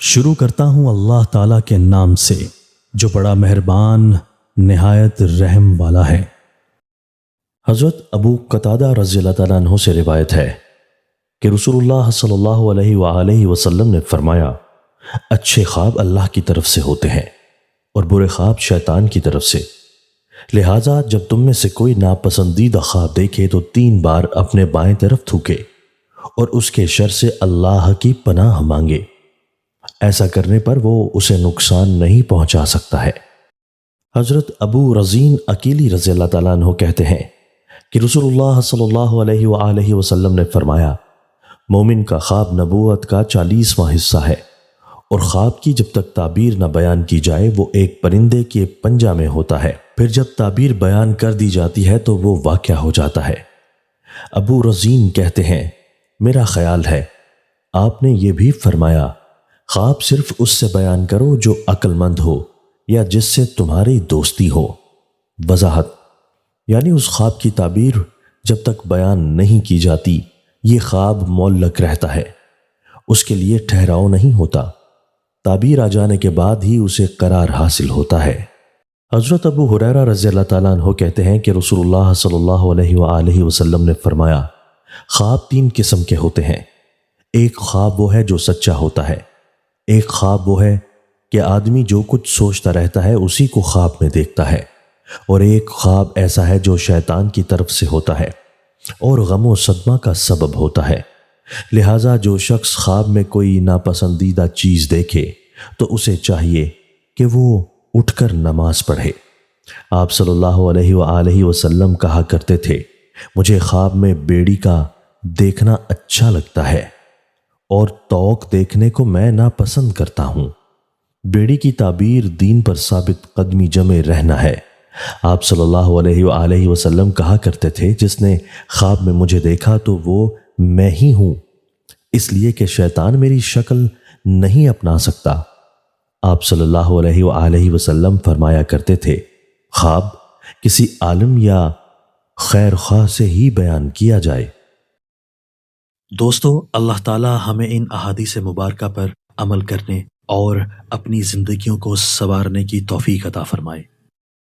شروع کرتا ہوں اللہ تعالیٰ کے نام سے جو بڑا مہربان نہایت رحم والا ہے۔ حضرت ابو قتادہ رضی اللہ تعالیٰ عنہ سے روایت ہے کہ رسول اللہ صلی اللہ علیہ وآلہ وسلم نے فرمایا، اچھے خواب اللہ کی طرف سے ہوتے ہیں اور برے خواب شیطان کی طرف سے، لہٰذا جب تم میں سے کوئی ناپسندیدہ خواب دیکھے تو 3 بار اپنے بائیں طرف تھوکے اور اس کے شر سے اللہ کی پناہ مانگے، ایسا کرنے پر وہ اسے نقصان نہیں پہنچا سکتا ہے۔ حضرت ابو رزین عقیلی رضی اللہ تعالیٰ عنہ کہتے ہیں کہ رسول اللہ صلی اللہ علیہ وآلہ وسلم نے فرمایا، مومن کا خواب نبوت کا 40واں حصہ ہے، اور خواب کی جب تک تعبیر نہ بیان کی جائے وہ ایک پرندے کے پنجہ میں ہوتا ہے، پھر جب تعبیر بیان کر دی جاتی ہے تو وہ واقع ہو جاتا ہے۔ ابو رزین کہتے ہیں، میرا خیال ہے آپ نے یہ بھی فرمایا، خواب صرف اس سے بیان کرو جو عقل مند ہو یا جس سے تمہاری دوستی ہو۔ وضاحت یعنی اس خواب کی تعبیر جب تک بیان نہیں کی جاتی یہ خواب معلق رہتا ہے، اس کے لیے ٹھہراؤ نہیں ہوتا، تعبیر آ جانے کے بعد ہی اسے قرار حاصل ہوتا ہے۔ حضرت ابو ہریرہ رضی اللہ تعالیٰ عنہ کہتے ہیں کہ رسول اللہ صلی اللہ علیہ وآلہ وسلم نے فرمایا، خواب 3 قسم کے ہوتے ہیں، ایک خواب وہ ہے جو سچا ہوتا ہے، ایک خواب وہ ہے کہ آدمی جو کچھ سوچتا رہتا ہے اسی کو خواب میں دیکھتا ہے، اور ایک خواب ایسا ہے جو شیطان کی طرف سے ہوتا ہے اور غم و صدمہ کا سبب ہوتا ہے۔ لہٰذا جو شخص خواب میں کوئی ناپسندیدہ چیز دیکھے تو اسے چاہیے کہ وہ اٹھ کر نماز پڑھے۔ آپ صلی اللہ علیہ وآلہ وسلم کہا کرتے تھے، مجھے خواب میں بیڑی کا دیکھنا اچھا لگتا ہے اور توق دیکھنے کو میں ناپسند کرتا ہوں۔ بیڑی کی تعبیر دین پر ثابت قدمی جمے رہنا ہے۔ آپ صلی اللہ علیہ وآلہ وسلم کہا کرتے تھے، جس نے خواب میں مجھے دیکھا تو وہ میں ہی ہوں، اس لیے کہ شیطان میری شکل نہیں اپنا سکتا۔ آپ صلی اللہ علیہ وآلہ وسلم فرمایا کرتے تھے، خواب کسی عالم یا خیر خواہ سے ہی بیان کیا جائے۔ دوستو، اللہ تعالی ہمیں ان احادیث مبارکہ پر عمل کرنے اور اپنی زندگیوں کو سنوارنے کی توفیق عطا فرمائے۔